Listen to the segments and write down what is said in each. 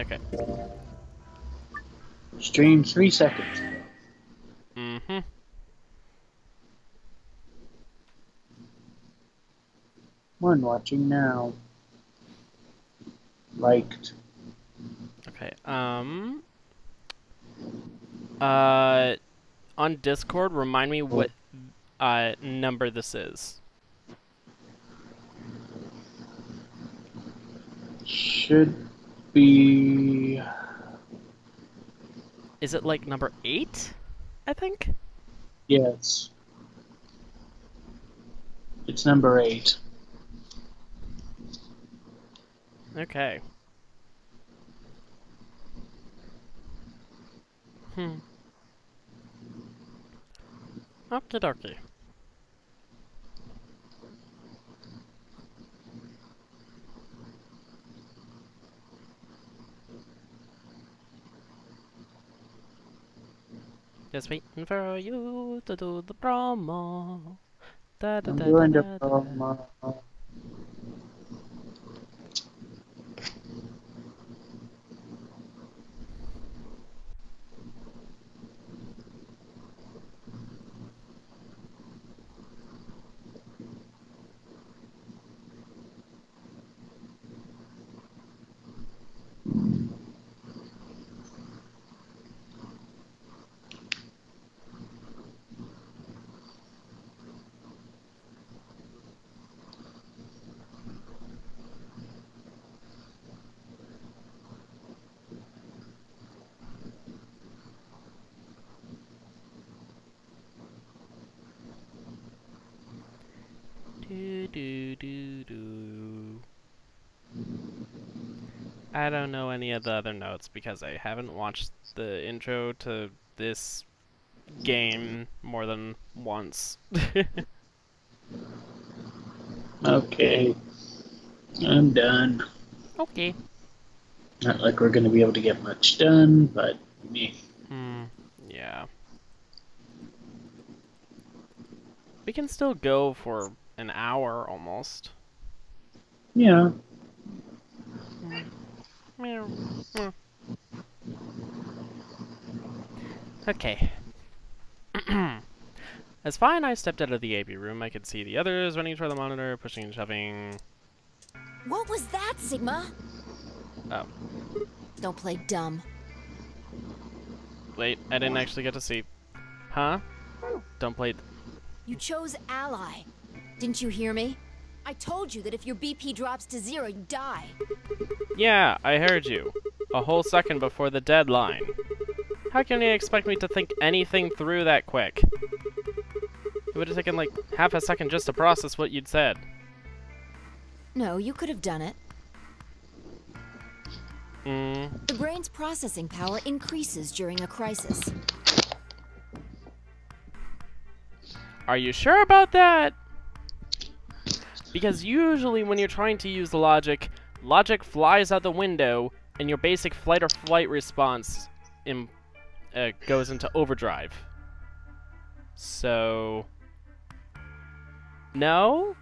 Okay. Stream 3 seconds. Mm-hmm. One watching now. Liked. Okay. Uh, on Discord, remind me what number this is. Should be... Is it like number 8? I think. Yes. It's number 8. Okay. Okie dokie. Just waiting for you to do the promo. Da da I'm da da doing the da da. promo. Do do do do. I don't know any of the other notes because I haven't watched the intro to this game more than once. Okay. I'm done. Okay. Not like we're going to be able to get much done, but me. Yeah. We can still go for an hour almost. Yeah. Meow. Okay. As Fi and I stepped out of the AB room, I could see the others running toward the monitor, pushing and shoving. What was that, Sigma? Oh. Don't play dumb. Wait, I didn't actually get to see. Huh? Don't play. You chose ally. Didn't you hear me? I told you that if your BP drops to 0, you die. Yeah, I heard you. A whole second before the deadline. How can you expect me to think anything through that quick? It would have taken like half a second just to process what you'd said. No, you could have done it. The brain's processing power increases during a crisis. Are you sure about that? Because usually when you're trying to use logic, logic flies out the window and your basic flight or flight response goes into overdrive. So... No?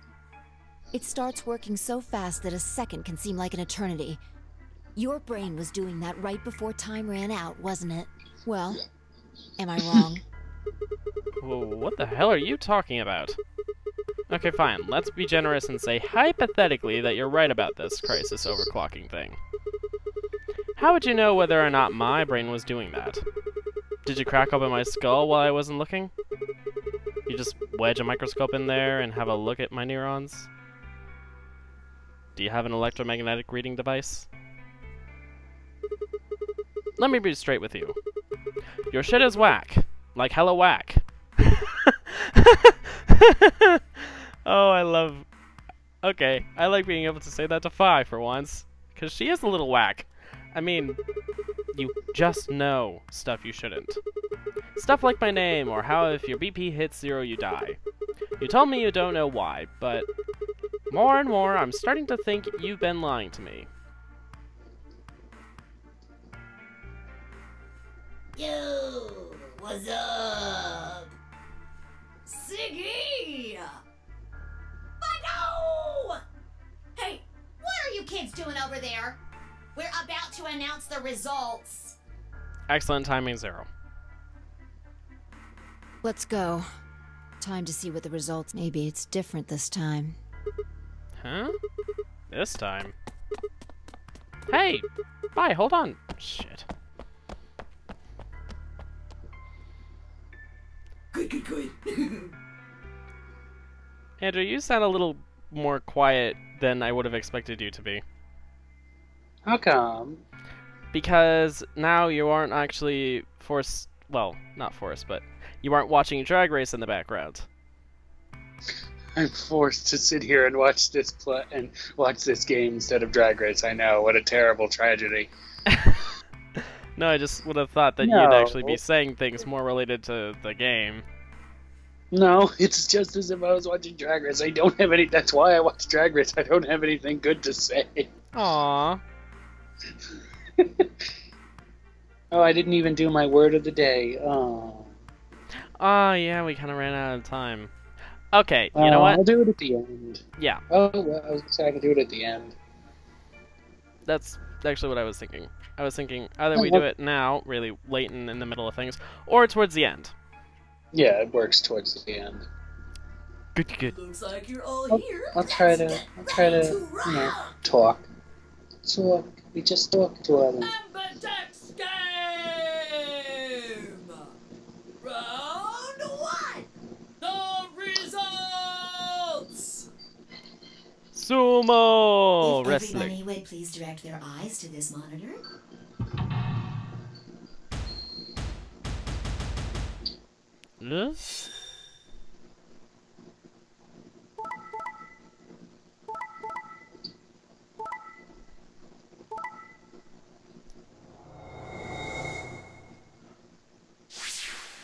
It starts working so fast that a second can seem like an eternity. Your brain was doing that right before time ran out, wasn't it? Well, am I wrong? Whoa, what the hell are you talking about? Okay, fine. Let's be generous and say hypothetically that you're right about this crisis overclocking thing. How would you know whether or not my brain was doing that? Did you crack open my skull while I wasn't looking? You just wedge a microscope in there and have a look at my neurons? Do you have an electromagnetic reading device? Let me be straight with you. Your shit is whack. Like hella whack. Oh, I love... Okay, I like being able to say that to Fi for once. Because she is a little whack. I mean, you just know stuff you shouldn't. Stuff like my name, or how if your BP hits 0 you die. You told me you don't know why, but more and more I'm starting to think you've been lying to me. Yo, what's up? Siggy! But no! Hey, what are you kids doing over there? We're about to announce the results. Excellent timing, Zero. Let's go. Time to see what the results. Maybe it's different this time. Huh? This time? Hey! Bye, hold on. Shit. Good. Andrew, you sound a little more quiet than I would have expected you to be. How come? Because now you aren't actually forced... Well, not forced, but you aren't watching Drag Race in the background. I'm forced to sit here and watch this game instead of Drag Race. I know, what a terrible tragedy. No, I just would have thought that No. you'd actually be saying things more related to the game. No, it's just as if I was watching Drag Race. I don't have any. That's why I watch Drag Race. I don't have anything good to say. Aww. Oh, I didn't even do my word of the day. Oh. Oh, yeah, we kind of ran out of time. Okay, you know what? I'll do it at the end. Yeah, Oh, well, I was gonna say I can do it at the end. that's actually what I was thinking. I was thinking either we do it now, really late in the middle of things, or towards the end. Yeah, it works towards the end. Good. Looks like you're all here. I'll try to, you know, talk. So we just talk to other. Amberdex game! Round 1! The results! Sumo If wrestling. everybody would please direct their eyes to this monitor. Huh?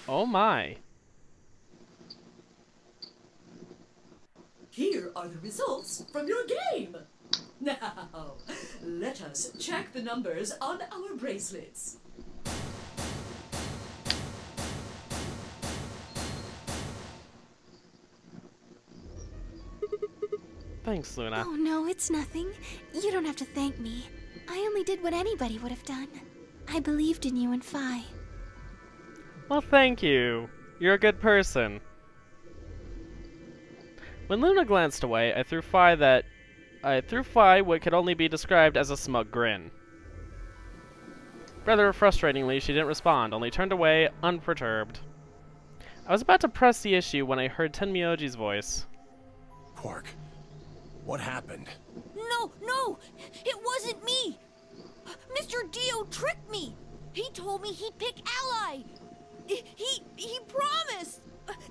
Oh my. Here are the results from your game. Now, let us check the numbers on our bracelets. Thanks, Luna. Oh no, it's nothing. You don't have to thank me. I only did what anybody would have done. I believed in you and Phi. Well, thank you. You're a good person. When Luna glanced away, I threw Phi what could only be described as a smug grin. Rather frustratingly, she didn't respond, only turned away, unperturbed. I was about to press the issue when I heard Tenmyoji's voice. Quark, what happened? No! It wasn't me! Mr. Dio tricked me! He told me he'd pick Ally! He promised!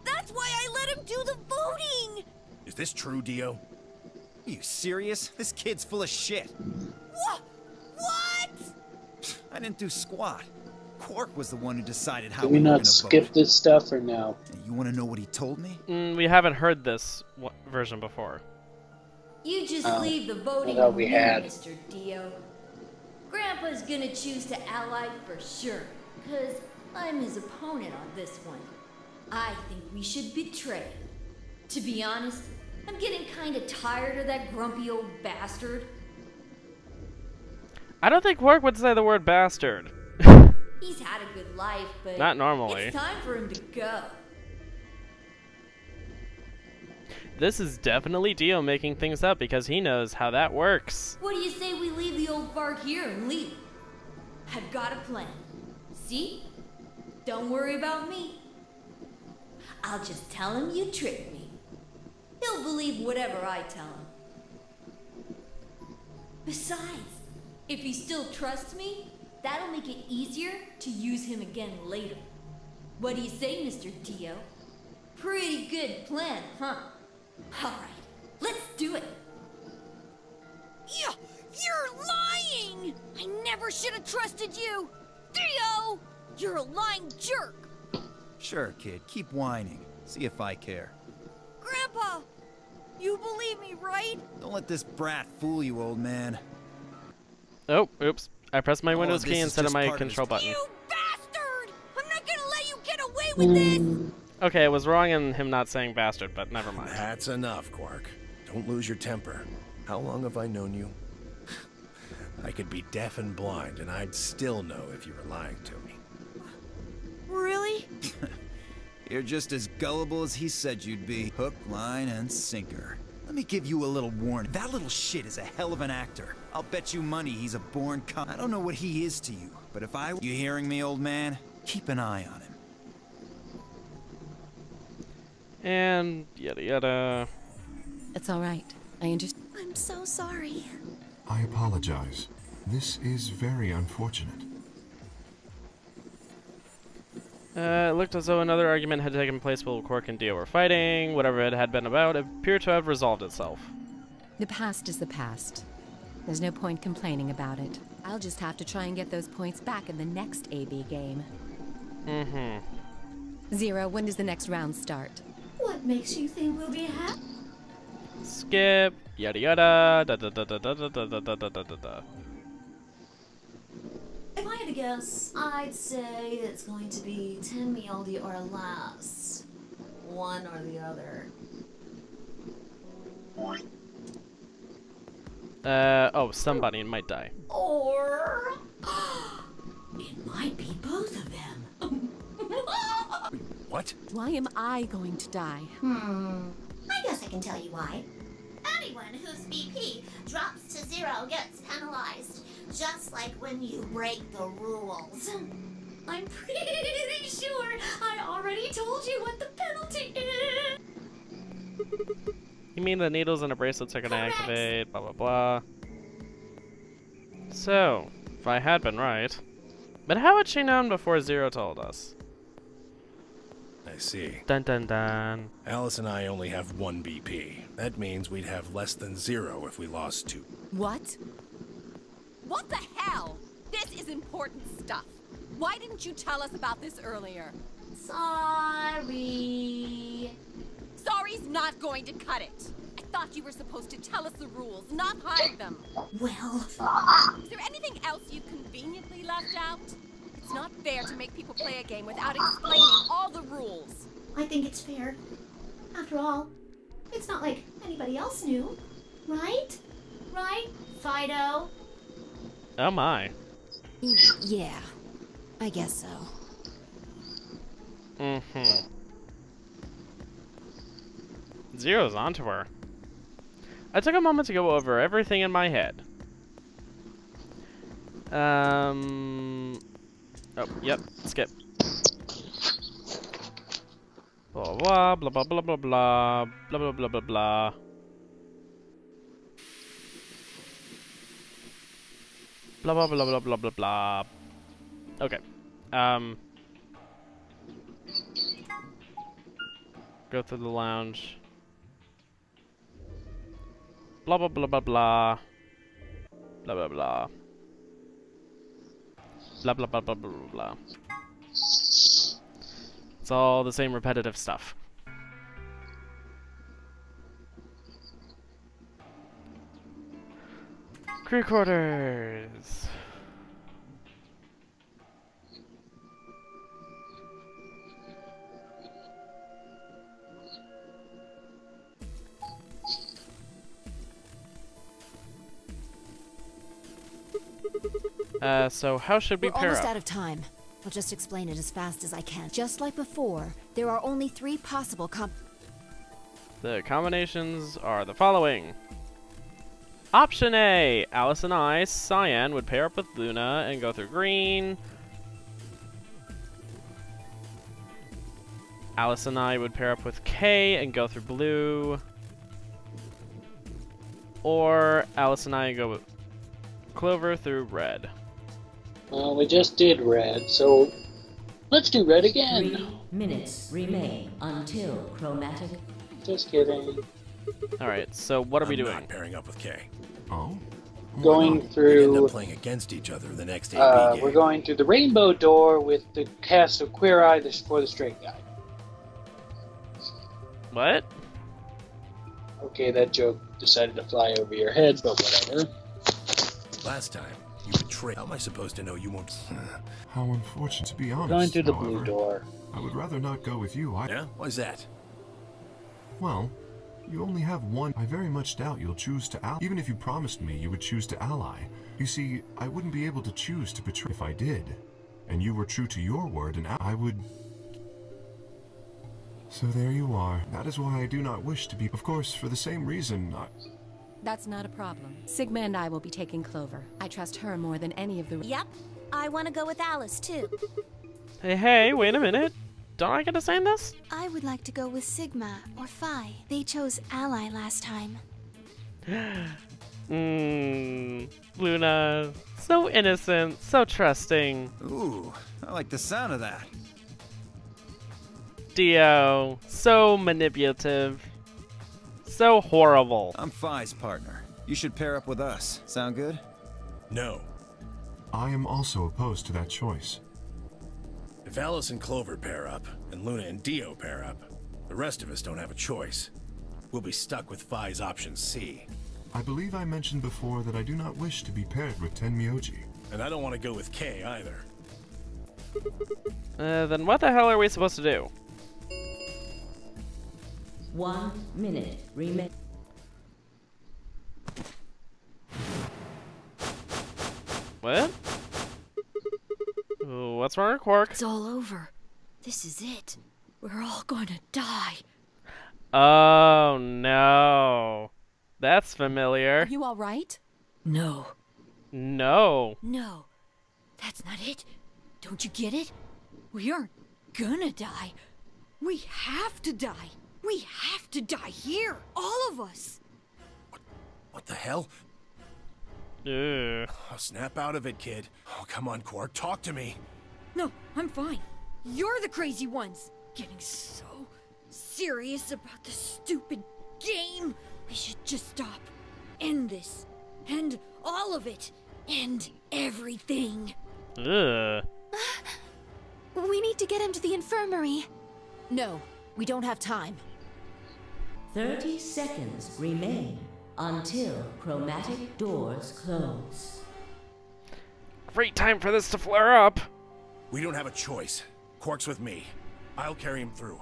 That's why I let him do the voting! Is this true, Dio? Are you serious? This kid's full of shit. What? I didn't do squat. Quark was the one who decided how Did we we were not gonna skip vote. this stuff or no? You want to know what he told me? We haven't heard this version before. You just Oh, leave the voting I thought to we me, had. Mr. Dio. Grandpa's gonna choose to ally for sure, cause I'm his opponent on this one. I think we should betray. To be honest, I'm getting kinda tired of that grumpy old bastard. I don't think Quark would say the word bastard. He's had a good life, but Not normally. it's time for him to go. This is definitely Dio making things up because he knows how that works. What do you say we leave the old fart here and leave? I've got a plan. See? Don't worry about me. I'll just tell him you tricked me. He'll believe whatever I tell him. Besides, if he still trusts me, that'll make it easier to use him again later. What do you say, Mr. Dio? Pretty good plan, huh? Alright, let's do it. You're lying! I never should have trusted you! Dio! You're a lying jerk! Sure, kid. Keep whining. See if I care. Grandpa! You believe me, right? Don't let this brat fool you, old man. Oh, oops. I pressed my All Windows of key this is instead of just my part of his control button. You bastard! I'm not gonna let you get away with this! Okay, I was wrong in him not saying bastard, but never mind. That's enough, Quark. Don't lose your temper. How long have I known you? I could be deaf and blind, and I'd still know if you were lying to me. Really? You're just as gullible as he said you'd be. Hook, line, and sinker. Let me give you a little warning. That little shit is a hell of an actor. I'll bet you money he's a born con. I don't know what he is to you, but if I... You hearing me, old man? Keep an eye on him. And yada yada. It's all right. I understand. I'm so sorry. I apologize. This is very unfortunate. It looked as though another argument had taken place while Quark and Dio were fighting. Whatever it had been about, it appeared to have resolved itself. The past is the past. There's no point complaining about it. I'll just have to try and get those points back in the next AB game. Zero, when does the next round start? What makes you think we'll be happy? Skip. Yada yada. Da da da da da da da da da da da. If I had to guess, I'd say it's going to be 10 Mialdi or less. One or the other. Oh, somebody might die. or it might be both of them. What? Why am I going to die? I guess I can tell you why. Anyone whose BP drops to 0 gets penalized, just like when you break the rules. I'm pretty sure I already told you what the penalty is. You mean the needles and the bracelets are gonna activate, blah blah blah. So, if I had been right. But how had she known before Zero told us? I see. Dun dun dun. Alice and I only have 1 BP. That means we'd have less than 0 if we lost 2. What? What the hell? This is important stuff. Why didn't you tell us about this earlier? Sorry. Sorry's not going to cut it. I thought you were supposed to tell us the rules, not hide them. Well, Is there anything else you've conveniently left out? It's not fair to make people play a game without explaining all the rules. I think it's fair. After all, it's not like anybody else knew. Right? Right, Fido? Oh my. Yeah, I guess so. Zero's onto her. I took a moment to go over everything in my head. Oh, yep, skip. Blah blah blah blah blah blah blah blah blah blah blah blah. Blah blah blah blah blah blah blah. Okay. Go through the lounge. Blah blah blah blah blah. Blah blah blah. Blah blah blah blah blah blah blah. It's all the same repetitive stuff. Crew quarters. So how should we We're pair almost up? out of time. I'll just explain it as fast as I can. Just like before, there are only 3 possible The combinations are the following. Option A, Alice and I, Cyan, would pair up with Luna and go through green. Alice and I would pair up with Kay and go through blue. Or Alice and I go with Clover through red. Well, we just did red, so let's do red again. 3 minutes remain until chromatic. Just kidding. Alright, so what are we doing? I'm not pairing up with Kay. Oh? Going We end through. up playing against each other the next AP game. We're going through the rainbow door with the cast of Queer Eye for the straight guy. What? Okay, that joke decided to fly over your head, but whatever. Last time, you betrayed. How am I supposed to know you won't? How unfortunate, to be honest. Going through the however. blue door. I would rather not go with you. Yeah? Why's that? Well, You only have one. I very much doubt you'll choose to ally. Even if you promised me you would choose to ally. You see, I wouldn't be able to choose to betray if I did. And you were true to your word, and I would... So there you are. That is why I do not wish to be... Of course, for the same reason, That's not a problem. Sigma and I will be taking Clover. I trust her more than any of the... Yep. I want to go with Alice, too. Hey, wait a minute. Don't I get to say this? I would like to go with Sigma or Phi. They chose Ally last time. Luna. So innocent, so trusting. Ooh, I like the sound of that. Dio. So manipulative. So horrible. I'm Phi's partner. You should pair up with us. Sound good? No. I am also opposed to that choice. If Alice and Clover pair up, and Luna and Dio pair up, the rest of us don't have a choice. We'll be stuck with Phi's option C. I believe I mentioned before that I do not wish to be paired with Tenmyoji. And I don't want to go with Kay either. Then what the hell are we supposed to do? 1 minute remain. What? What's wrong with Quark? It's all over. This is it. We're all gonna die. Oh no. That's familiar. Are you all right? No. No. No. That's not it. Don't you get it? We aren't gonna die. We have to die. We have to die here. All of us. What the hell? Ugh. Oh, snap out of it, kid. Oh, come on, Quark, talk to me. No, I'm fine. You're the crazy ones. Getting so serious about this stupid game. We should just stop. End this. End all of it. End everything. Ugh. We need to get him to the infirmary. No, we don't have time. 30 seconds remain until chromatic doors close. Great time for this to flare up. We don't have a choice. Quark's with me. I'll carry him through.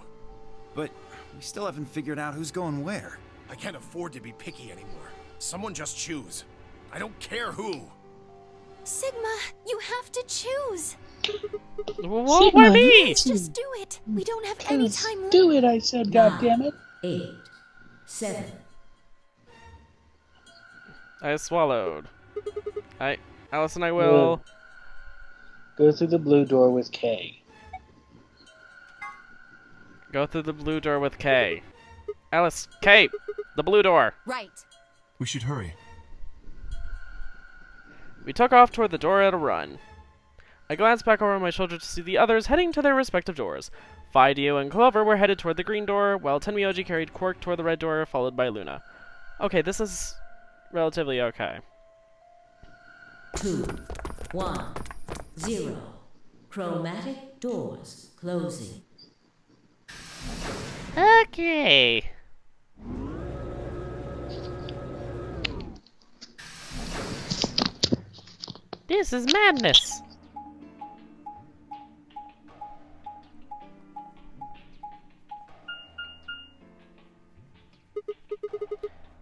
But we still haven't figured out who's going where. I can't afford to be picky anymore. Someone just choose. I don't care who. Sigma, you have to choose. What? Why me? Just do it. We don't have any time left. Do it, I said, goddammit. 8, 7. I swallowed. Alice and I will... Go through the blue door with Kay. Go through the blue door with Kay. Alice, Kay! The blue door! Right. We should hurry. We took off toward the door at a run. I glanced back over my shoulder to see the others heading to their respective doors. Phi, Dio, and Clover were headed toward the green door, while Tenmyoji carried Quark toward the red door, followed by Luna. Okay, this is relatively okay. 2, 1, 0. Chromatic doors closing. Okay. This is madness.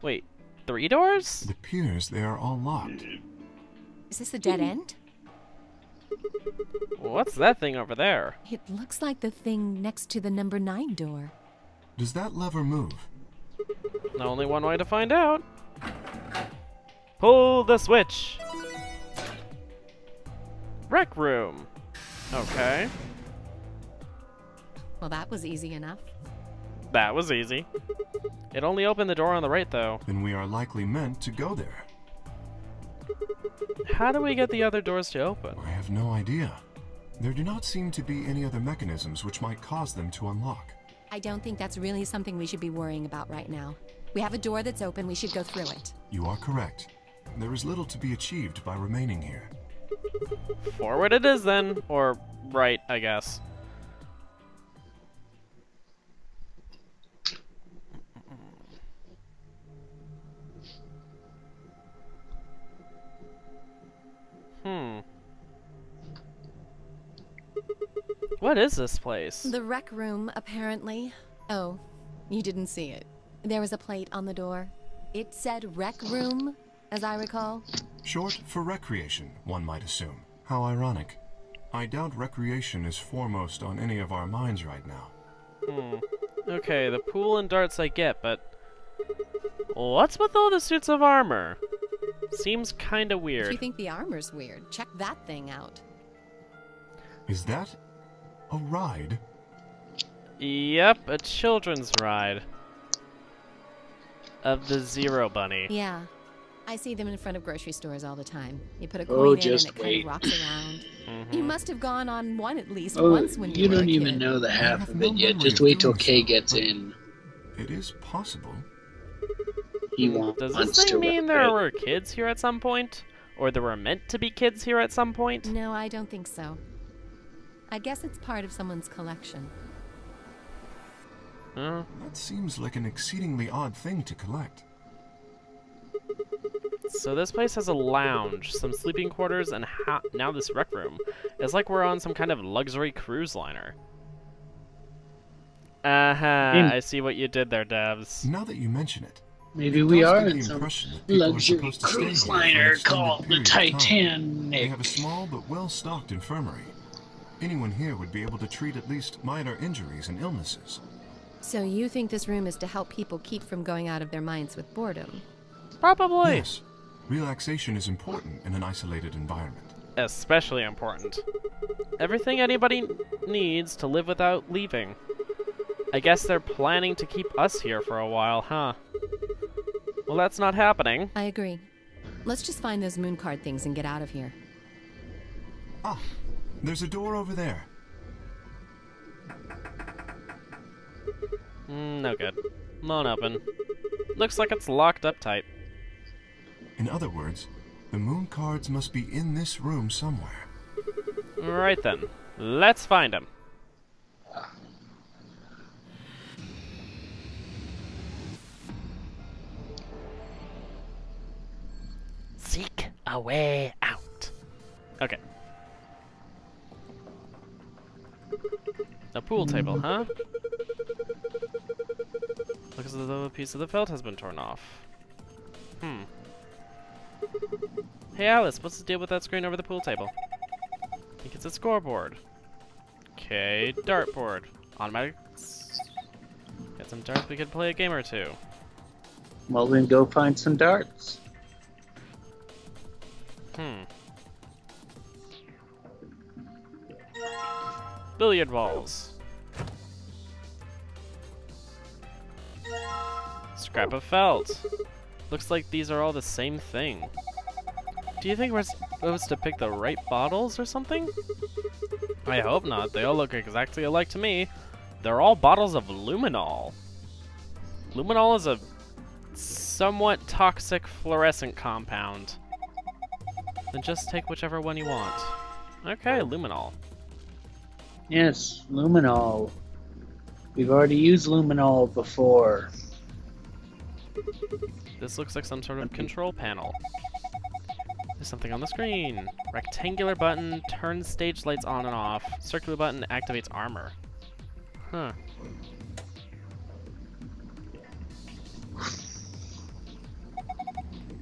Wait, 3 doors? It appears they are all locked. Is this a dead end? What's that thing over there? It looks like the thing next to the number 9 door. Does that lever move? Only one way to find out. Pull the switch. Rec room. Okay. Well, that was easy enough. That was easy. It only opened the door on the right, though. Then we are likely meant to go there. How do we get the other doors to open? I have no idea. There do not seem to be any other mechanisms which might cause them to unlock. I don't think that's really something we should be worrying about right now. We have a door that's open, we should go through it. You are correct. There is little to be achieved by remaining here. Forward it is then. Or right, I guess. What is this place? The rec room, apparently. Oh, you didn't see it. There was a plate on the door. It said rec room, as I recall. Short for recreation, one might assume. How ironic. I doubt recreation is foremost on any of our minds right now. Okay, the pool and darts I get, but what's with all the suits of armor? Seems kinda weird. If you think the armor's weird, check that thing out. Is that a ride? Yep, a children's ride. Of the Zero Bunny. Yeah. I see them in front of grocery stores all the time. You put a coin in and it kind of rocks around. You must have gone on one at least once when you were a kid. don't even know the half of it yet. Just wait till Kay gets in. It is possible. He wants Does this thing mean there were kids here at some point? Or there were meant to be kids here at some point? No, I don't think so. I guess it's part of someone's collection. That seems like an exceedingly odd thing to collect. So this place has a lounge, some sleeping quarters, and now this rec room. It's like we're on some kind of luxury cruise liner. I see what you did there, Devs. Now that you mention it, maybe we are in some luxury cruise liner called the Titanic. They have a small but well-stocked infirmary. Anyone here would be able to treat at least minor injuries and illnesses. So you think this room is to help people keep from going out of their minds with boredom? Probably. Yes. Relaxation is important in an isolated environment. Especially important. Everything anybody needs to live without leaving. I guess they're planning to keep us here for a while, huh? Well, that's not happening. I agree. Let's just find those moon card things and get out of here. Ah, there's a door over there. No good. Won't open. Looks like it's locked up tight. In other words, the moon cards must be in this room somewhere. Right then. Let's find them. Seek a way out. Okay. A pool table, huh? Looks as though a piece of the felt has been torn off. Hey Alice, what's the deal with that screen over the pool table? I think it's a scoreboard. Okay, dartboard. Automatic. Get some darts, we could play a game or two. Well, then go find some darts. Billiard balls. Scrap of felt. Looks like these are all the same thing. Do you think we're supposed to pick the right bottles or something? I hope not. They all look exactly alike to me. They're all bottles of luminol. Luminol is a somewhat toxic fluorescent compound. Then just take whichever one you want. Okay, luminol. Yes, luminol. We've already used luminol before. This looks like some sort of control panel. There's something on the screen. Rectangular button turns stage lights on and off. Circular button activates armor. Huh.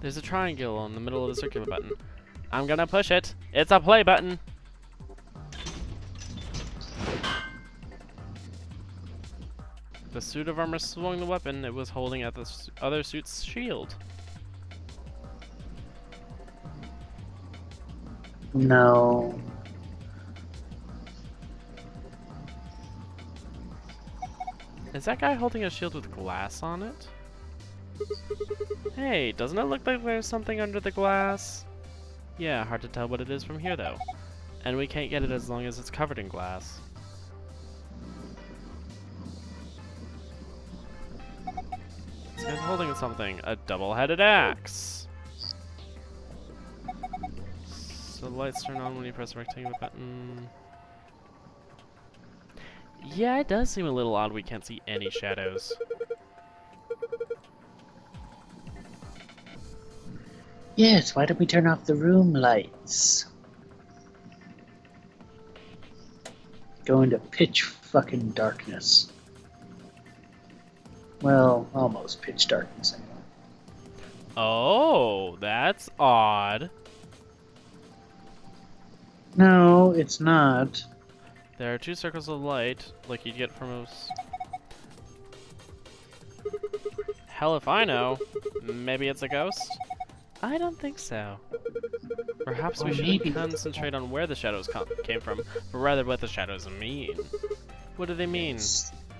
There's a triangle in the middle of the circular button. I'm gonna push it. It's a play button. The suit of armor swung the weapon it was holding at the other suit's shield. No. Is that guy holding a shield with glass on it? Hey, doesn't it look like there's something under the glass? Yeah, hard to tell what it is from here though. And we can't get it as long as it's covered in glass. This guy's holding something. A double-headed axe. So the lights turn on when you press the rectangular button. Yeah, it does seem a little odd we can't see any shadows. Yes, why don't we turn off the room lights? Go into pitch fucking darkness. Well, almost pitch darkness anyway. Oh, that's odd. No, it's not. There are 2 circles of light, like you'd get from a... Hell if I know. Maybe it's a ghost? I don't think so. Perhaps we shouldn't concentrate on where the shadows came from, but rather what the shadows mean. What do they mean?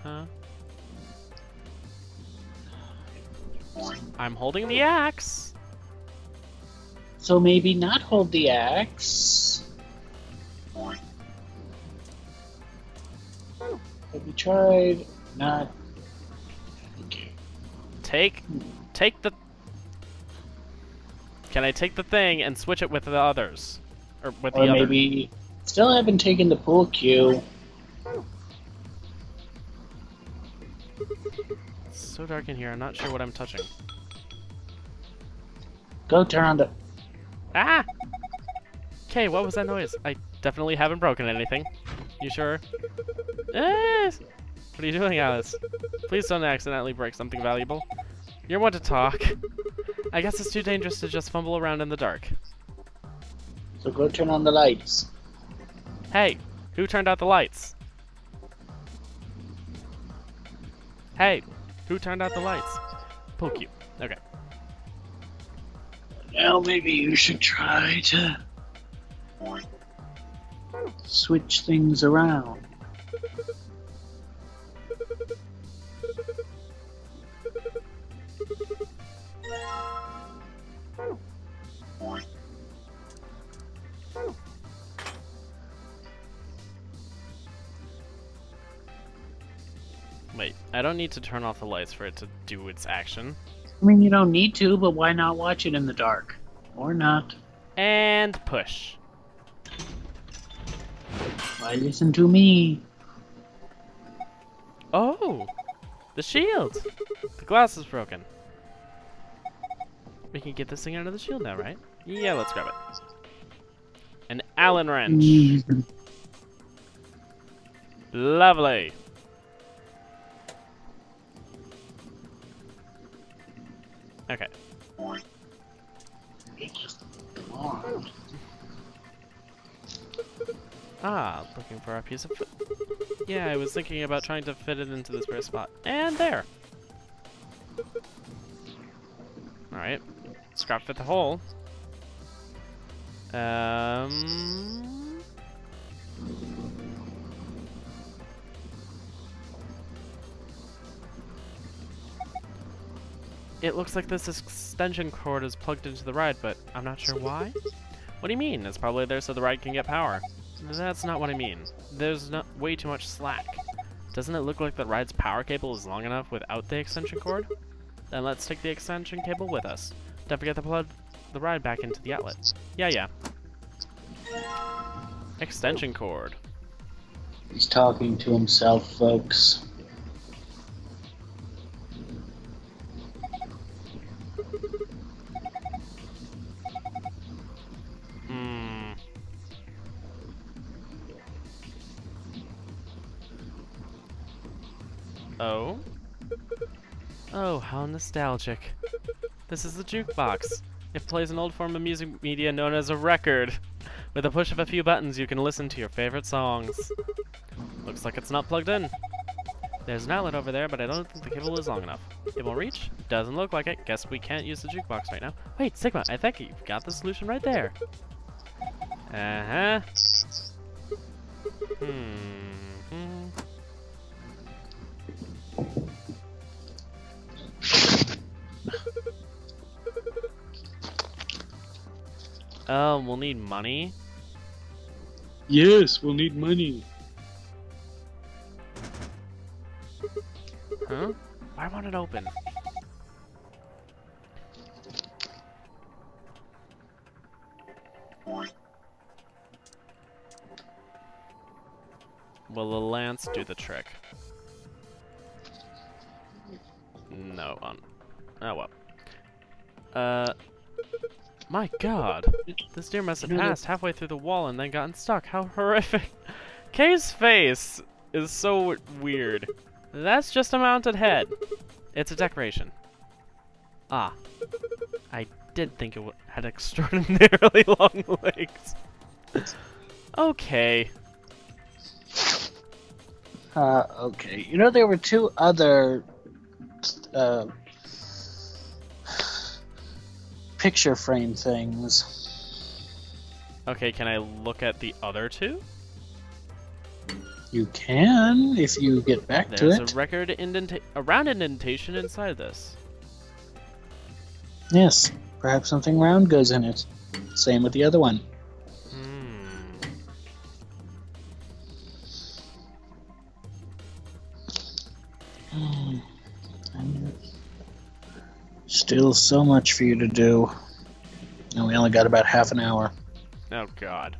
Huh? I'm holding the axe. So maybe not hold the axe. Have you tried not? Okay. Take the. Can I take the thing and switch it with the others, or with the other? Or maybe still haven't taken the pool cue. It's so dark in here. I'm not sure what I'm touching. Go turn on the. Ah! Okay, what was that noise? I definitely haven't broken anything. You sure? What are you doing, Alice? Please don't accidentally break something valuable. You're one to talk. I guess it's too dangerous to just fumble around in the dark. So go turn on the lights. Hey, who turned out the lights? Hey, who turned out the lights? Poke you. Okay. Now maybe you should try to switch things around. Wait, I don't need to turn off the lights for it to do its action. I mean, you don't need to, but why not watch it in the dark? Or not. And push. Why listen to me? Oh! The shield! The glass is broken. We can get this thing out of the shield now, right? Yeah, let's grab it. An Allen wrench. Lovely. Okay. Ah, looking for a piece of... Yeah, I was thinking about trying to fit it into this bare spot. And there! Alright. Scrap fit the hole. It looks like this extension cord is plugged into the ride, but I'm not sure why. What do you mean? It's probably there so the ride can get power. That's not what I mean. There's way too much slack. Doesn't it look like the ride's power cable is long enough without the extension cord? Then let's take the extension cable with us. Don't forget to plug the ride back into the outlet. Yeah. Extension cord. He's talking to himself, folks. Oh? Oh, how nostalgic. This is the jukebox. It plays an old form of music media known as a record. With a push of a few buttons, you can listen to your favorite songs. Looks like it's not plugged in. There's an outlet over there, but I don't think the cable is long enough. It won't reach? Doesn't look like it. Guess we can't use the jukebox right now. Wait, Sigma, I think you've got the solution right there. Uh-huh. Oh, we'll need money? Yes, we'll need money. Huh? Why won't it open? Will the lance do the trick? No, oh well. My god, this deer must have passed halfway through the wall and then gotten stuck. How horrific. Kay's face is so weird. That's just a mounted head. It's a decoration. Ah. I did think it had extraordinarily long legs. Okay. Okay. You know, there were two other picture frame things. Okay, can I look at the other two? You can, if you get back to it. There's a record a round indentation inside this. Yes, perhaps something round goes in it. Same with the other one. Still so much for you to do. And we only got about half an hour. Oh, God.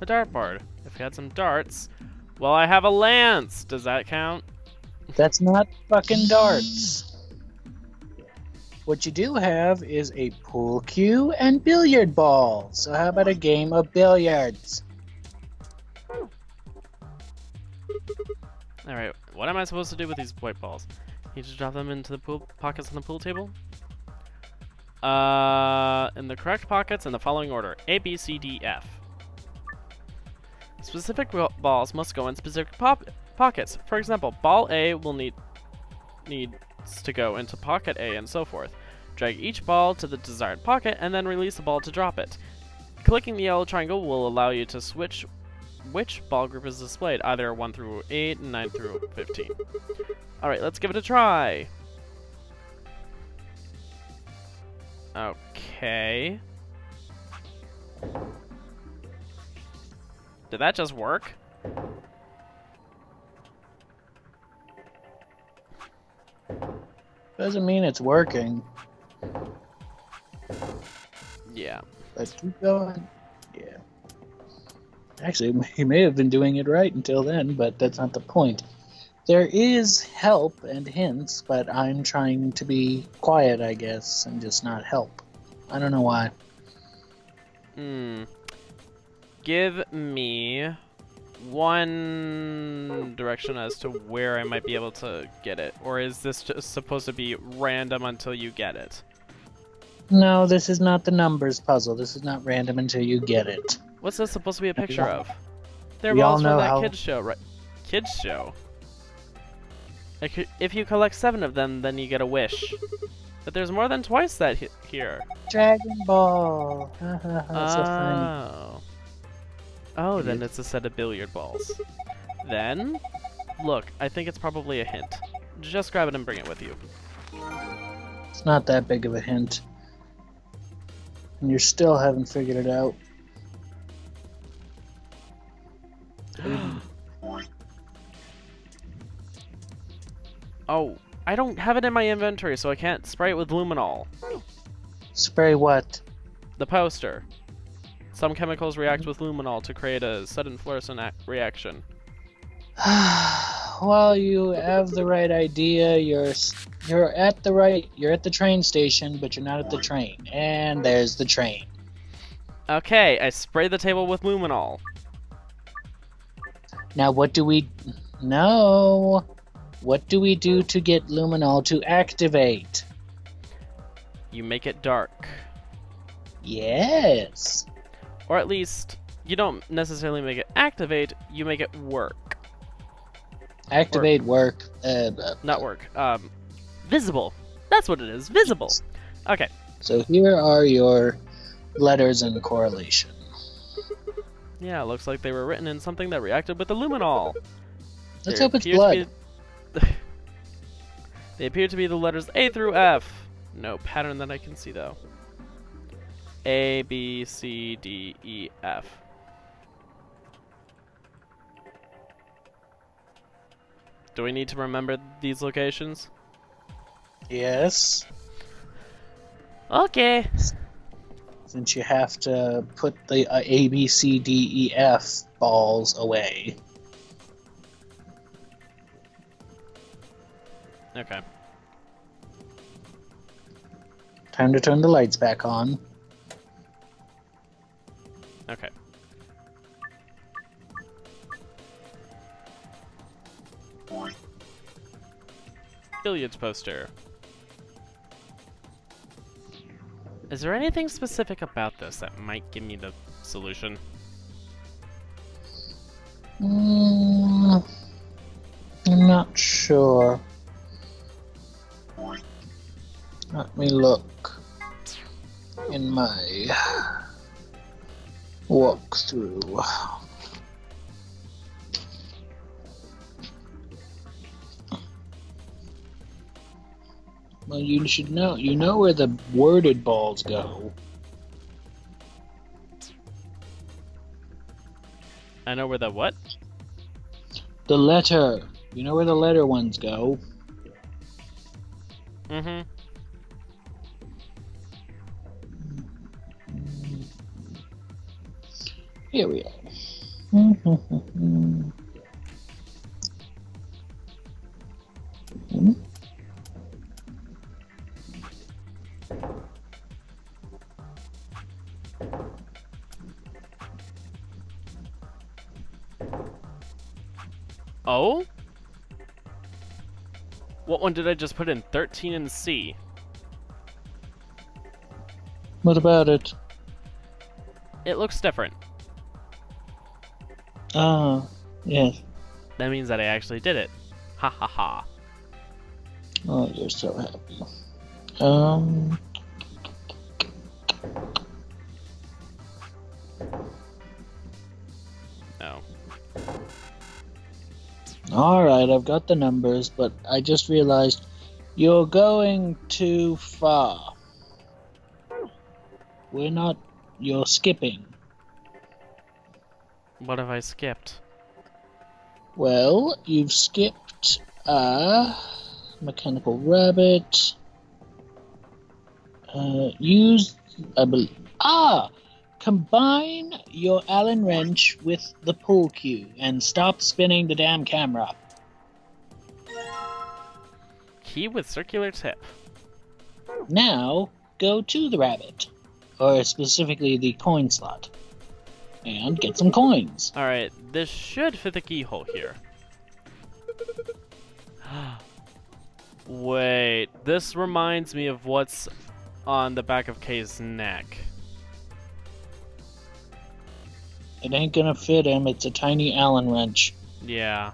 A dartboard. If we had some darts. Well, I have a lance. Does that count? That's not fucking darts. What you do have is a pool cue and billiard balls. So how about a game of billiards? Alright, what am I supposed to do with these white balls? You just drop them into the pool pockets on the pool table? In the correct pockets in the following order. A, B, C, D, F. Specific balls must go in specific pockets. For example, ball A will needs to go into pocket A and so forth. Drag each ball to the desired pocket and then release the ball to drop it. Clicking the yellow triangle will allow you to switch which ball group is displayed, either 1 through 8 and 9 through 15. Alright, let's give it a try. Okay. Did that just work? Doesn't mean it's working. Yeah. Let's keep going. Yeah. Actually, he may have been doing it right until then, but that's not the point. There is help and hints, but I'm trying to be quiet, I guess, and just not help. I don't know why. Give me one direction as to where I might be able to get it. Or is this just supposed to be random until you get it? No, this is not the numbers puzzle. This is not random until you get it. What's this supposed to be a picture of? They're we all balls know from that how... kids show, right? Kids show? Like, if you collect 7 of them, then you get a wish. But there's more than twice that here. Dragon Ball! That's so funny. Oh, then it's a set of billiard balls. Then, look, I think it's probably a hint. Just grab it and bring it with you. It's not that big of a hint. And you still haven't figured it out. Oh, I don't have it in my inventory, so I can't spray it with luminol. Spray what? The poster. Some chemicals react with luminol to create a sudden fluorescent reaction. Well, you have the right idea. You're at the train station, but you're not at the train. And there's the train. Okay, I spray the table with luminol. Now what do we... No. What do we do to get luminol to activate? You make it dark. Yes. Or at least, you don't necessarily make it activate, you make it work. Activate, work. Not work. Visible. That's what it is. Visible. Okay. So here are your letters in correlation. Yeah, it looks like they were written in something that reacted with the luminol. Let's hope it's blood. They appear to be the letters A through F. No pattern that I can see, though. A, B, C, D, E, F. Do we need to remember these locations? Yes. Okay. Since you have to put the A, B, C, D, E, F balls away. Okay. Time to turn the lights back on. Okay. Billiards poster. Is there anything specific about this that might give me the solution? I'm not sure. Let me look in my walkthrough. Well, you should know. You know where the worded balls go. I know where the what? The letter. You know where the letter ones go. Mm-hmm. Here we are. Oh? What one did I just put in? 13 and C. What about it? It looks different. Ah, yes. That means that I actually did it. Ha ha ha. Oh, you're so happy. No. Alright, I've got the numbers, but I just realized you're going too far. We're not... You're skipping. What have I skipped? Well, you've skipped mechanical rabbit. Use, I believe. Combine your Allen wrench with the pull cue and stop spinning the damn camera. Key with circular tip. Now, go to the rabbit, or specifically the coin slot, and get some coins. Alright, this should fit the keyhole here. Wait, this reminds me of what's on the back of Kay's neck. It ain't gonna fit him, it's a tiny Allen wrench. Yeah,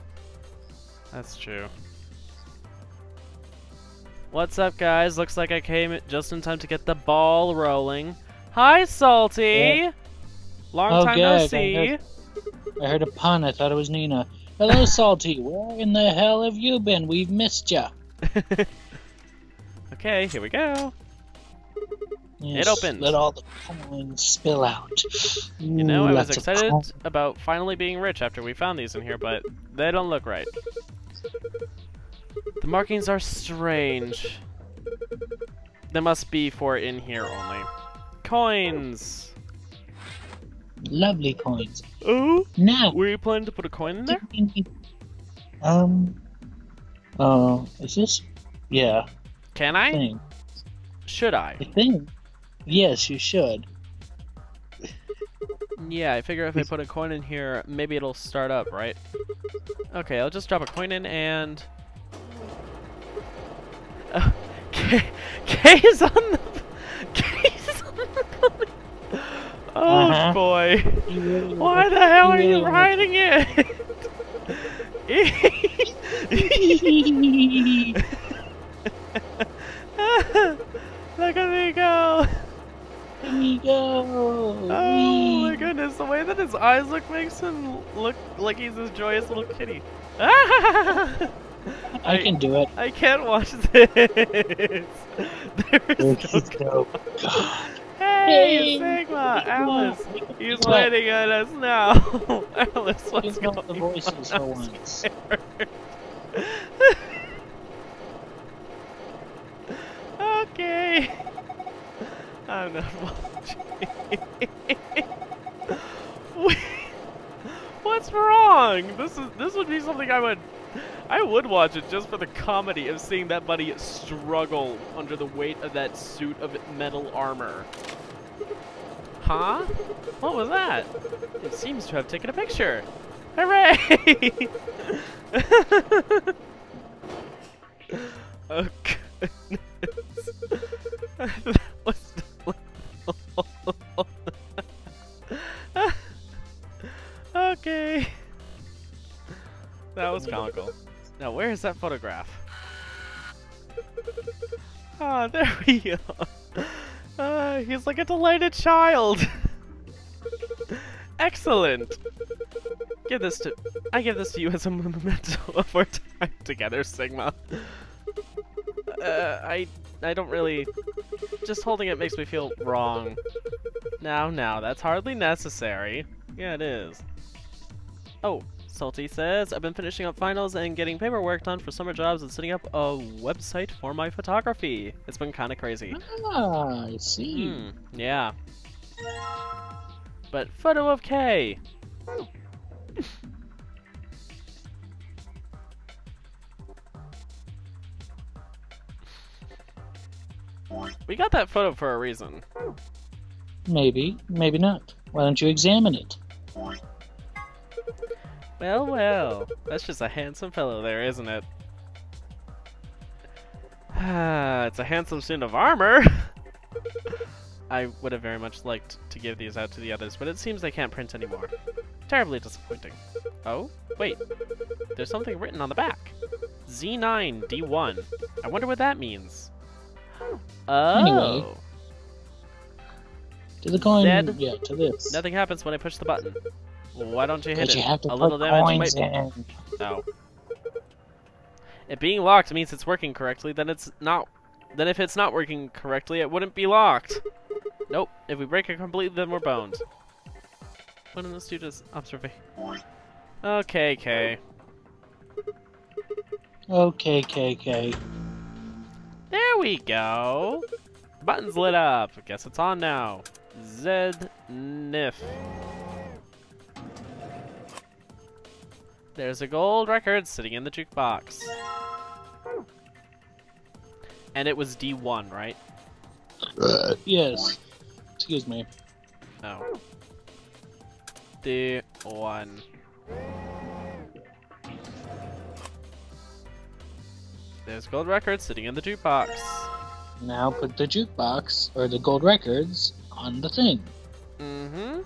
that's true. What's up, guys? Looks like I came just in time to get the ball rolling. Hi, Salty! Yeah. Long time no see. I heard a pun, I thought it was Nina. Hello, Salty, where in the hell have you been? We've missed ya. Okay, here we go. Yes, it opened. Let all the coins spill out. You know, I was excited about finally being rich after we found these in here, but they don't look right. The markings are strange. They must be for in here only. Coins! Lovely coins. Oh? Now! Were you planning to put a coin in there? Is this? Yeah. Can I? Thing. Should I? I think. Yes, you should. Yeah, I figure if I put a coin in here, maybe it'll start up, right? Okay, I'll just drop a coin in and... Kay's on the... Kay's on the... Oh, boy. Why the hell are you riding it? Look at me go! Let me go! Oh my goodness, the way that his eyes look makes him look like he's this joyous little kitty. I can do it. I can't watch this. There's no God. Hey, Sigma! Alice! He's waiting at us now! Alice, what's going on? The voices for once. Okay. I'm not watching. Wait, what's wrong? This would be something I would watch it just for the comedy of seeing that buddy struggle under the weight of that suit of metal armor. Huh? What was that? It seems to have taken a picture. Hooray! Oh goodness. That was delightful. Okay. That was comical. Now where is that photograph? Ah, there we are. He's like a delighted child. Excellent. I give this to you as a memento of our time together, Sigma. I don't really. Just holding it makes me feel wrong. Now, that's hardly necessary. Yeah, it is. Oh, Salty says, I've been finishing up finals and getting paperwork done for summer jobs and setting up a website for my photography. It's been kind of crazy. Ah, I see. Yeah. But photo of K. We got that photo for a reason. Maybe, maybe not. Why don't you examine it? Well, that's just a handsome fellow there, isn't it? It's a handsome suit of armor! I would have very much liked to give these out to the others, but it seems they can't print anymore. Terribly disappointing. Oh, wait. There's something written on the back. Z9D1. I wonder what that means. Oh. Anyway. To the coin, Zed, yeah, to this. Nothing happens when I push the button. Why don't you hit it? You have to a put little damage coins might... in. No. It being locked means it's working correctly, then it's not... Then if it's not working correctly, it wouldn't be locked. Nope. If we break it completely, then we're boned. One of the students observation. Okay, Kay. Okay, KK. There we go. Button's lit up. I guess it's on now. Z-Nif. There's a gold record sitting in the jukebox. And it was D1, right? Yes. Excuse me. Oh. D1. There's gold records sitting in the jukebox. Now put the jukebox, or the gold records, on the thing. Mm-hmm.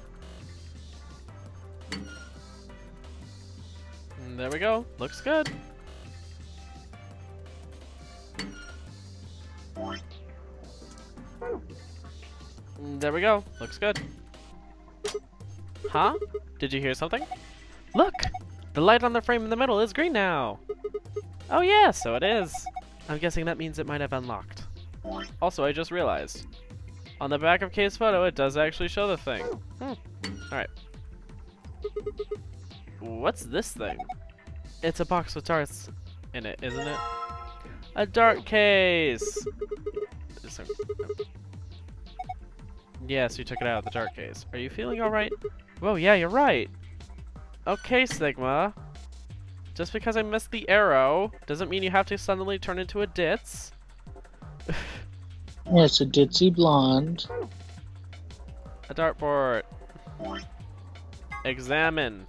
And there we go. Looks good. There we go. Looks good. Huh? Did you hear something? Look! The light on the frame in the middle is green now! Oh yeah, so it is. I'm guessing that means it might have unlocked. Also, I just realized. On the back of Kay's photo, it does actually show the thing. Alright. What's this thing? It's a box with darts in it, isn't it? A dart case! Yes, you took it out of the dart case. Are you feeling alright? Whoa, yeah, you're right. Okay, Sigma. Just because I missed the arrow doesn't mean you have to suddenly turn into a ditz. Yes, a ditzy blonde. A dartboard. Examine.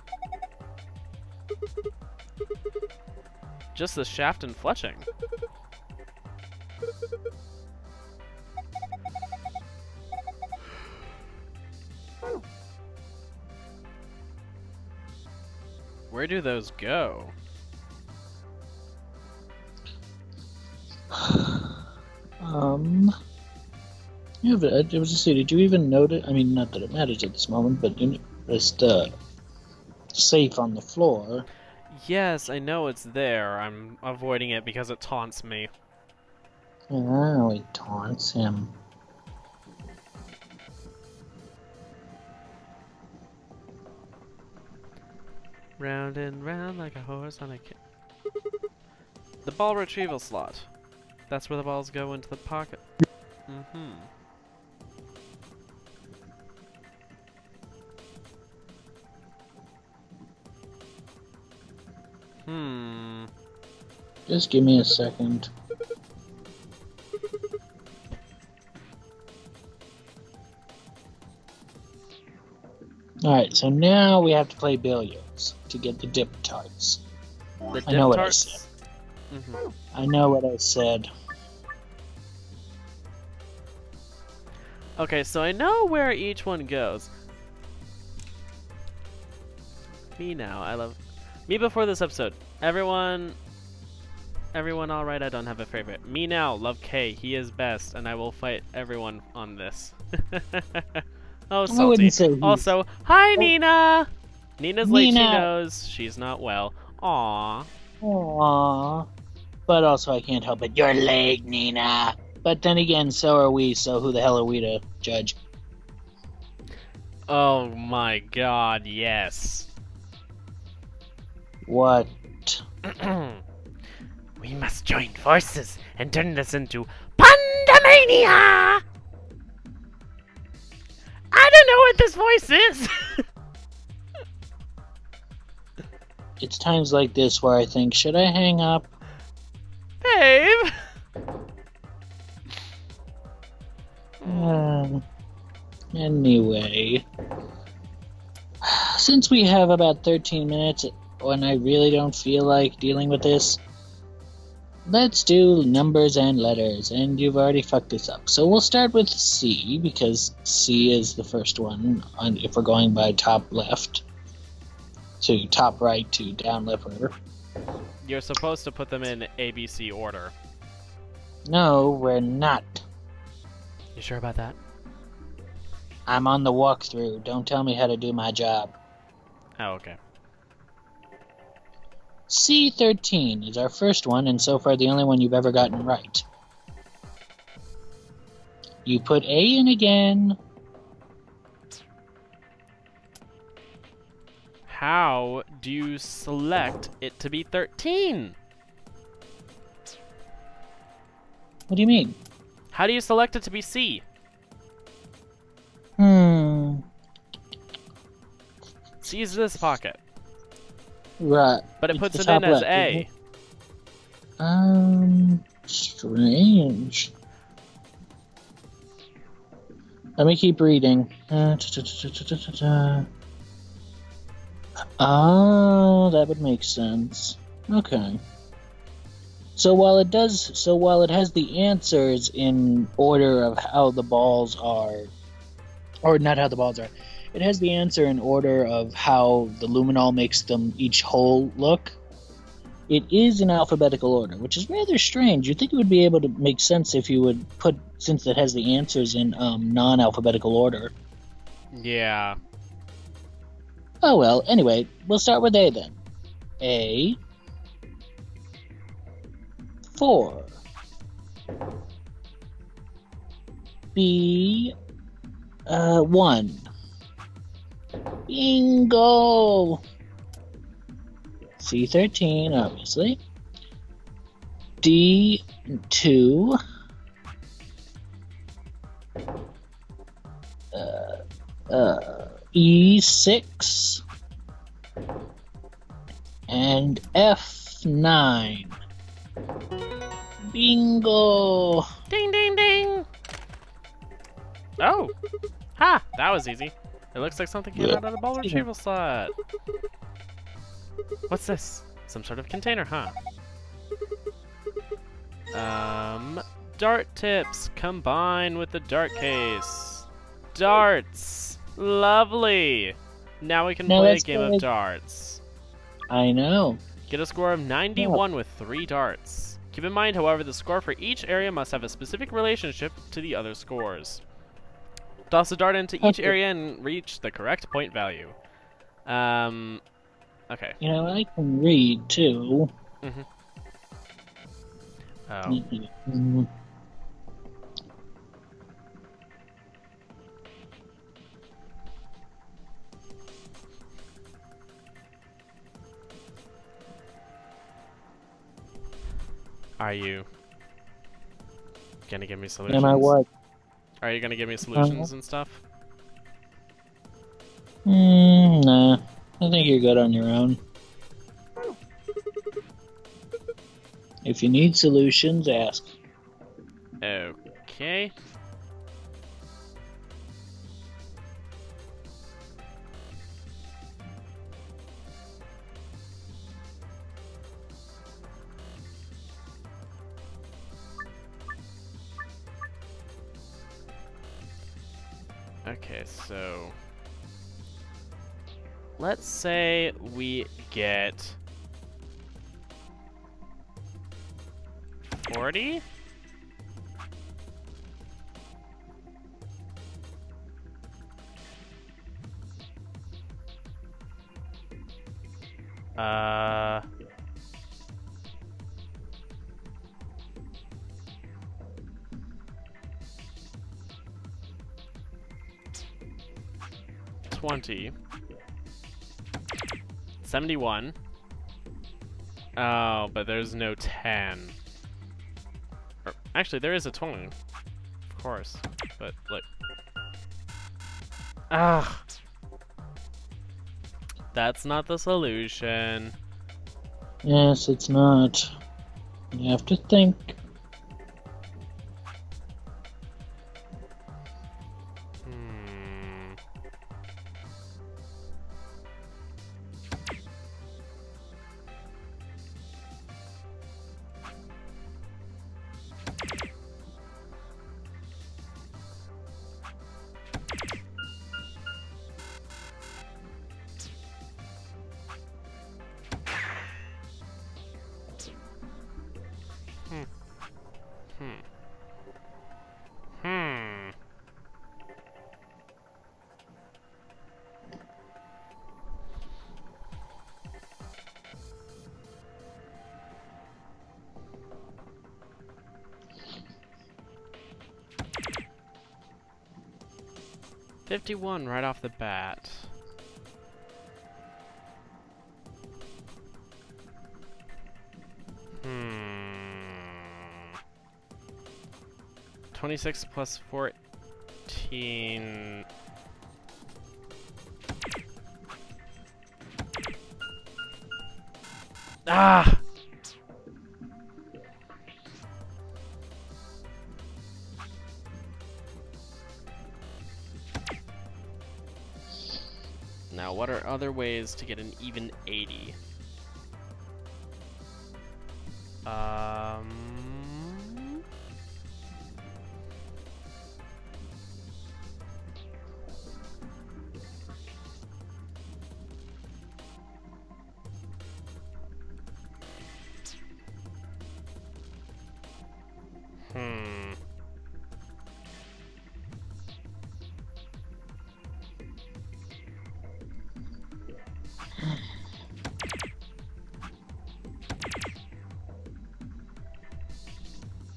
Just the shaft and fletching. Where do those go? Yeah, but it was just say, did you even notice? I mean, not that it matters at this moment, but you noticed the safe on the floor. Yes, I know it's there. I'm avoiding it because it taunts me. Oh, it taunts him. Round and round like a horse on a The ball retrieval slot. That's where the balls go into the pocket. Just give me a second. Alright, so now we have to play billiards. to get the dip tarts. The I know dip what I tarts? said. Mm-hmm. I know what I said. Okay, so I know where each one goes. Me now, I love... Me before this episode. Everyone alright, I don't have a favorite. Me now, love K, he is best, and I will fight everyone on this. Oh, salty. I wouldn't say he's... Also, hi Nina! Nina's late, she Nina. knows. She's not well. Aww. Aww. But also, I can't help it. You're late, Nina. But then again, so are we, so who the hell are we to judge? Oh my god, yes. What? We must join forces and turn this into Pandemania! I don't know what this voice is! It's times like this where I think, should I hang up? Babe! Anyway. Since we have about 13 minutes when I really don't feel like dealing with this, let's do numbers and letters, and you've already fucked this up. So we'll start with C, because C is the first one, if we're going by top left to top right to down left, whatever. You're supposed to put them in ABC order. No, we're not. You sure about that? I'm on the walkthrough. Don't tell me how to do my job. Oh, okay. C13 is our first one, and so far the only one you've ever gotten right. You put A in again. How do you select it to be 13? What do you mean? How do you select it to be C? C is this pocket. Right. But it puts the it in top as left, A. Strange. Let me keep reading. Oh, that would make sense. Okay. So while it has the answers in order of how the balls are, or not how the balls are, it has the answer in order of how the luminol makes them each whole look. It is in alphabetical order, which is rather strange. You'd think it would be able to make sense if you would put, since it has the answers in non-alphabetical order. Yeah. Oh well, anyway, we'll start with A then. A. 4. B. 1. Bingo! C13, obviously. D2. E6. And F9. Bingo! Ding, ding, ding! Oh! Ha! That was easy. It looks like something came out of the ball retrieval slot. What's this? Some sort of container, huh? Dart tips combined with the dart case. Darts! Lovely! Now we can play a game of darts. I know. Get a score of 91 with 3 darts. Keep in mind, however, the score for each area must have a specific relationship to the other scores. Toss a dart into each area and reach the correct point value. Okay. You know, I can read, too. Mm-hmm. Oh. Mm-hmm. Are you gonna give me solutions? Am I what? Are you gonna give me solutions and stuff? Nah. I think you're good on your own. If you need solutions, ask. Okay. Okay, so let's say we get 40? Uh... 20. 71. Oh, but there's no 10. Or, actually, there is a 20. Of course. But, look. Ah! That's not the solution. Yes, it's not. You have to think. $51 right off the bat. Hmm. 26 plus 14. Ah! Now, what are other ways to get an even 80?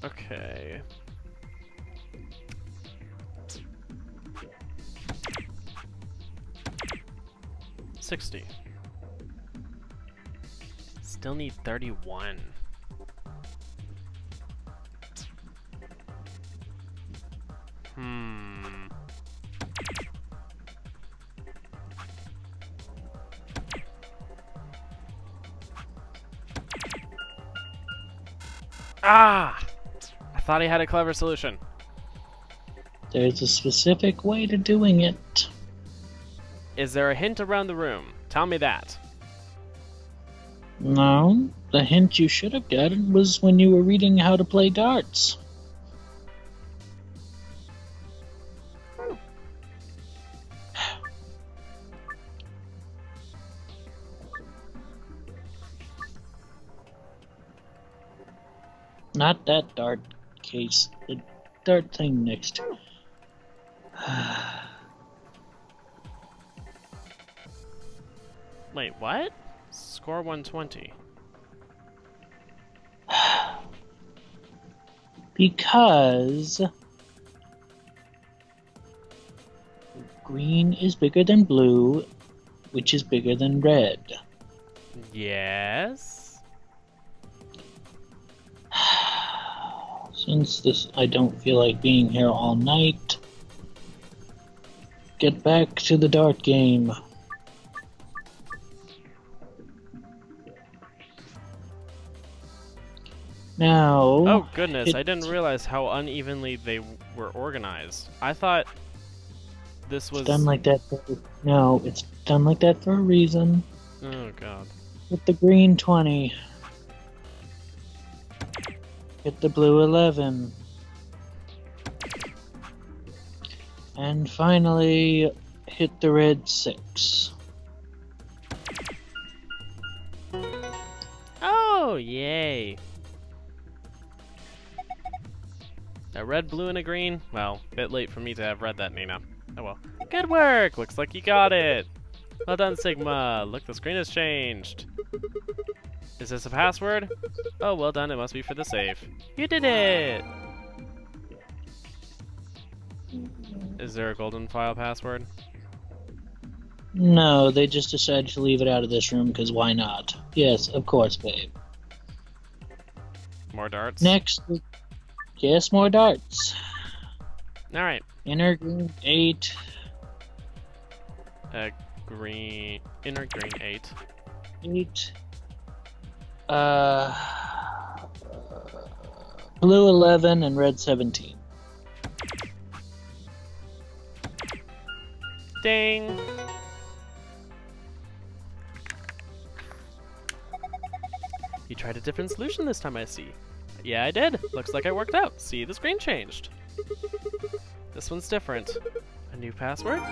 Okay. $60. Still need 31. Ah! I thought he had a clever solution. There's a specific way to doing it. Is there a hint around the room? Tell me that. No, the hint you should have gotten was when you were reading how to play darts. Not that dart case, the dart thing next. Wait, what? Score 120. Because green is bigger than blue, which is bigger than red. Yes. Since this, I don't feel like being here all night. Get back to the dart game. Now... Oh goodness, I didn't realize how unevenly they were organized. I thought this was... It's done like that for... No, it's done like that for a reason. Oh god. With the green 20. Get the blue 11. And finally, hit the red 6. Oh, yay. A red, blue, and a green? Well, bit late for me to have read that, Nina. Oh well. Good work! Looks like you got it! Well done, Sigma! Look, the screen has changed. Is this a password? Oh, well done, it must be for the safe. You did it! Is there a golden file password? No, they just decided to leave it out of this room, because why not? Yes, of course, babe. More darts? Next, yes, more darts. Alright. Inner green 8. Inner green 8. 8. Blue 11 and red 17. Ding! You tried a different solution this time, I see. Yeah, I did. Looks like I worked out. See, the screen changed. This one's different. A new password?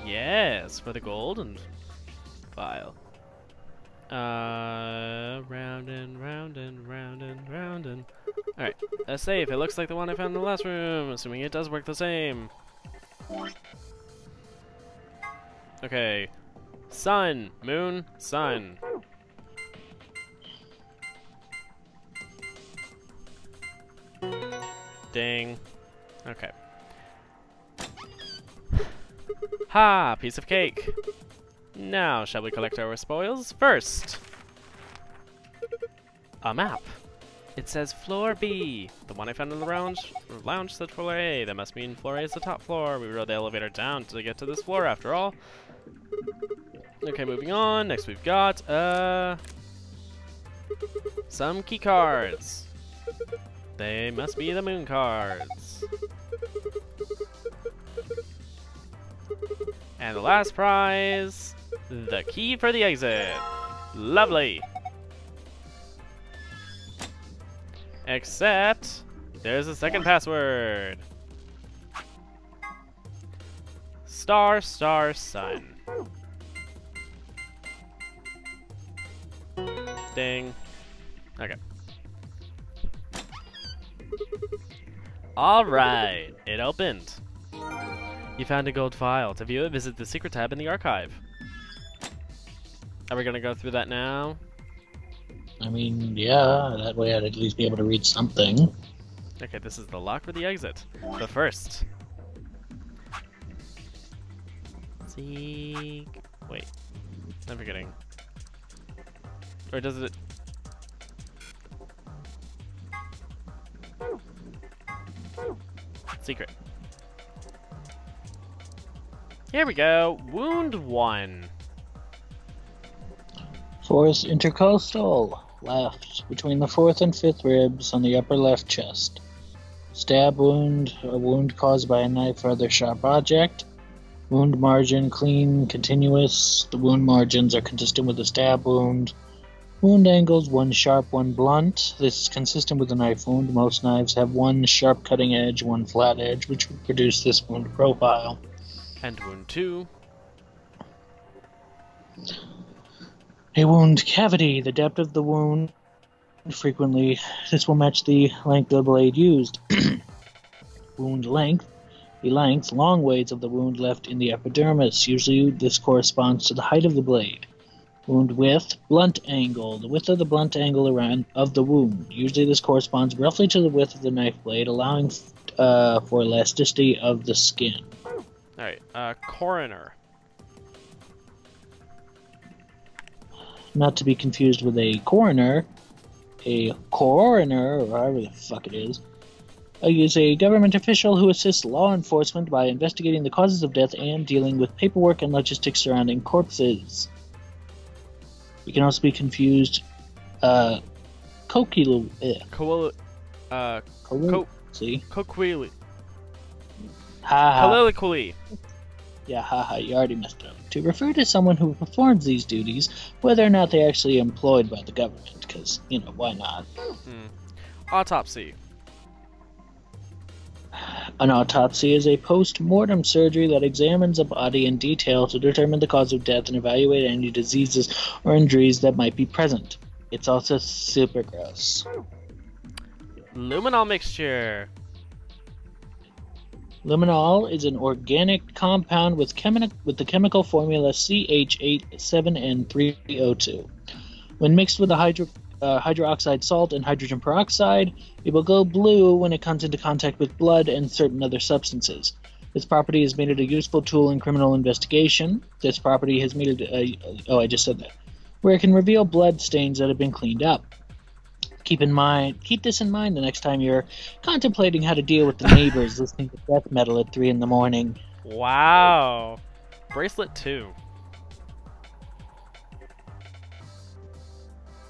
Yes, for the golden file. Round and round and round and round and... Alright, a safe. It looks like the one I found in the last room, assuming it does work the same. Okay. Sun, moon, sun. Ding. Okay. Ha! Piece of cake! Now, shall we collect our spoils? First! A map! It says floor B! The one I found in the lounge said floor A. That must mean floor A is the top floor. We rode the elevator down to get to this floor after all. Okay, moving on. Next we've got, some key cards. They must be the moon cards. And the last prize, the key for the exit. Lovely. Except, there's a second password. Star, star, sun. Ding. Okay. Alright, it opened. You found a gold file. To view it, visit the secret tab in the archive. Are we gonna go through that now? I mean, yeah, that way I'd at least be able to read something. Okay, this is the lock for the exit. But first... Seek... Wait. I'm forgetting. Or does it... Secret. Here we go. Wound 1. Fourth intercostal. Left. Between the 4th and 5th ribs on the upper left chest. Stab wound. A wound caused by a knife or other sharp object. Wound margin clean, continuous. The wound margins are consistent with the stab wound. Wound angles, one sharp, one blunt. This is consistent with a knife wound. Most knives have one sharp cutting edge, one flat edge, which would produce this wound profile. And wound 2. A wound cavity, the depth of the wound. Frequently, this will match the length of the blade used. Wound length, the length, long waves of the wound left in the epidermis. Usually this corresponds to the height of the blade. Wound width, blunt angle, the width of the blunt angle around of the wound. Usually this corresponds roughly to the width of the knife blade, allowing for elasticity of the skin. Alright, coroner. Not to be confused with a coroner. A coroner, or however the fuck it is a government official who assists law enforcement by investigating the causes of death and dealing with paperwork and logistics surrounding corpses. You can also be confused. Kokilu. See? Kokwili. Ha. Colloquially. Yeah, haha, you already messed up. To refer to someone who performs these duties, whether or not they're actually employed by the government, because, you know, why not? Autopsy. An autopsy is a post-mortem surgery that examines a body in detail to determine the cause of death and evaluate any diseases or injuries that might be present. It's also super gross. Luminol mixture. Luminol is an organic compound with the chemical formula CH87N3O2. When mixed with a hydroxide salt and hydrogen peroxide, it will go blue when it comes into contact with blood and certain other substances. This property has made it a useful tool in criminal investigation. This property has made it where it can reveal blood stains that have been cleaned up. Keep this in mind the next time you're contemplating how to deal with the neighbors listening to death metal at 3 in the morning. Wow. Bracelet 2.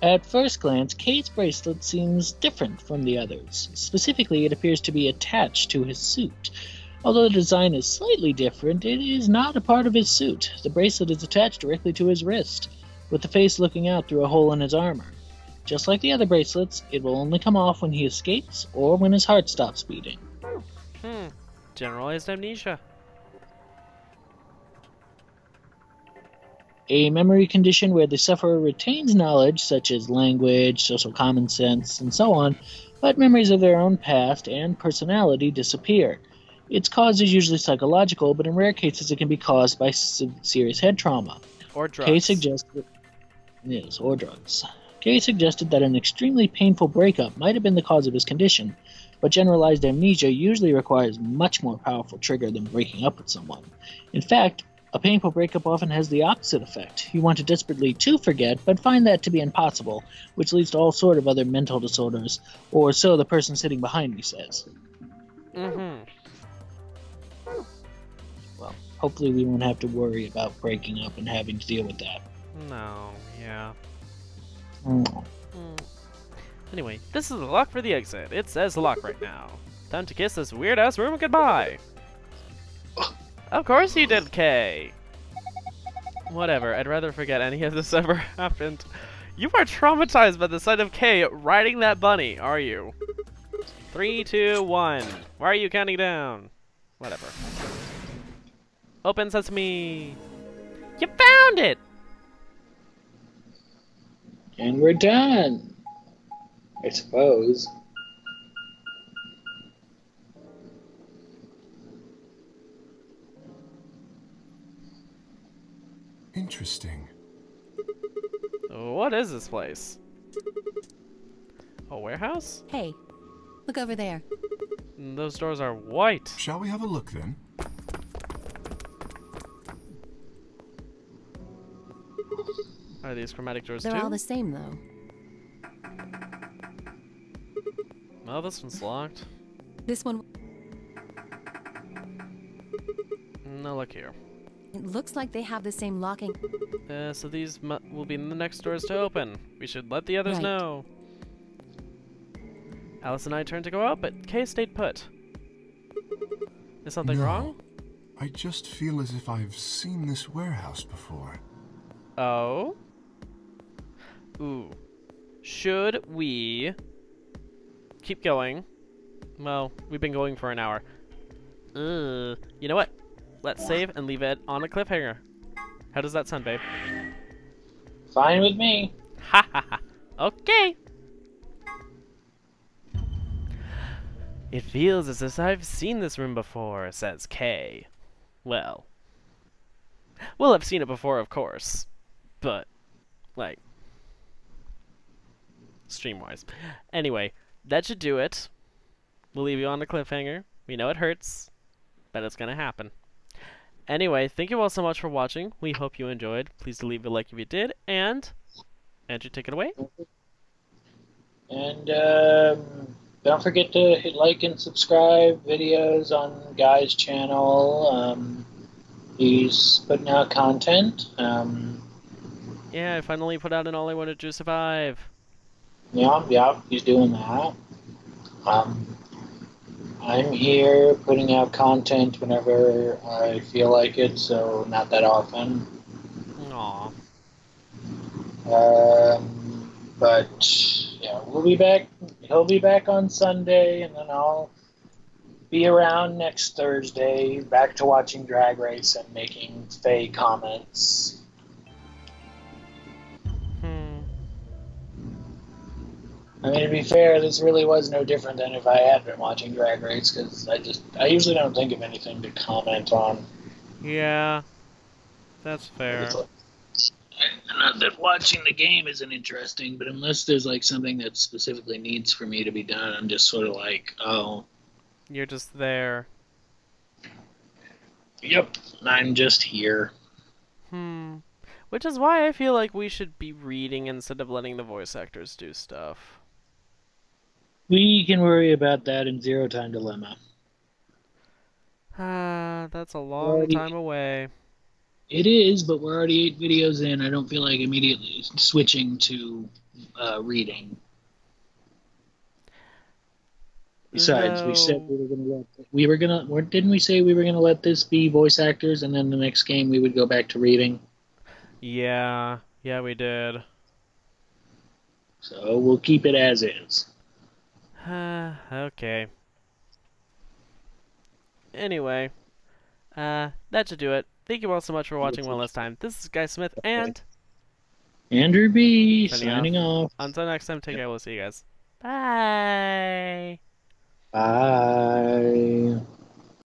At first glance, Kay's bracelet seems different from the others. Specifically, it appears to be attached to his suit. Although the design is slightly different, it is not a part of his suit. The bracelet is attached directly to his wrist, with the face looking out through a hole in his armor. Just like the other bracelets, it will only come off when he escapes or when his heart stops beating. Generalized amnesia. A memory condition where the sufferer retains knowledge such as language, social common sense, and so on, but memories of their own past and personality disappear. Its cause is usually psychological, but in rare cases it can be caused by serious head trauma. Or drugs. Or drugs. Kay suggested that an extremely painful breakup might have been the cause of his condition, but generalized amnesia usually requires much more powerful trigger than breaking up with someone. In fact, a painful breakup often has the opposite effect. You want desperately to forget, but find that to be impossible, which leads to all sort of other mental disorders, or so the person sitting behind me says. Well, hopefully we won't have to worry about breaking up and having to deal with that. No, yeah. Mm. Anyway, this is the lock for the exit. It says lock right now. Time to kiss this weird-ass room goodbye. Of course you did, Kay. Whatever, I'd rather forget any of this ever happened. You are traumatized by the sight of Kay riding that bunny, are you? 3, 2, 1. Why are you counting down? Whatever. Open sesame. You found it! And we're done, I suppose. Interesting. What is this place? A warehouse? Hey, look over there. Those doors are white. Shall we have a look then? Are these chromatic doors They're too? all the same, though. Oh, this one's locked. This one... No, look here. It looks like they have the same locking... So these will be the next doors to open. We should let the others know. Alice and I turned to go out, but Kay stayed put. Is something wrong? I just feel as if I've seen this warehouse before. Oh? Ooh. Should we keep going? Well, we've been going for an hour. You know what? Let's save and leave it on a cliffhanger. How does that sound, babe? Fine with me. Ha ha ha. Okay. It feels as if I've seen this room before, says Kay. Well, I've seen it before, of course. But, like, stream-wise. Anyway, that should do it. We'll leave you on a cliffhanger. We know it hurts, but it's gonna happen. Anyway, thank you all so much for watching. We hope you enjoyed. Please leave a like if you did, and Andrew, take it away. And don't forget to hit like and subscribe videos on Guy's channel. He's putting out content. Yeah, I finally put out an All I Wanted to Survive. Yeah, he's doing that. I'm here putting out content whenever I feel like it, so not that often. Aww. But yeah, we'll be back. He'll be back on Sunday, and then I'll be around next Thursday, back to watching Drag Race and making Faye comments. I mean, to be fair, this really was no different than if I had been watching Drag Race, because I usually don't think of anything to comment on. Yeah, that's fair. Not that watching the game isn't interesting, but unless there's like something that specifically needs for me to be done, I'm just sort of like, oh. You're just there. Yep, I'm just here. Which is why I feel like we should be reading instead of letting the voice actors do stuff. We can worry about that in Zero Time Dilemma. That's a long time away. It is, but we're already 8 videos in. I don't feel like immediately switching to reading. Besides, we said didn't we say we were gonna let this be voice actors, and then the next game we would go back to reading? Yeah, we did. So we'll keep it as is. Okay. Anyway, that should do it. Thank you all so much for watching one last time. This is Guy Smith and Andrew B. signing off. Until next time, take care. We'll see you guys. Bye. Bye.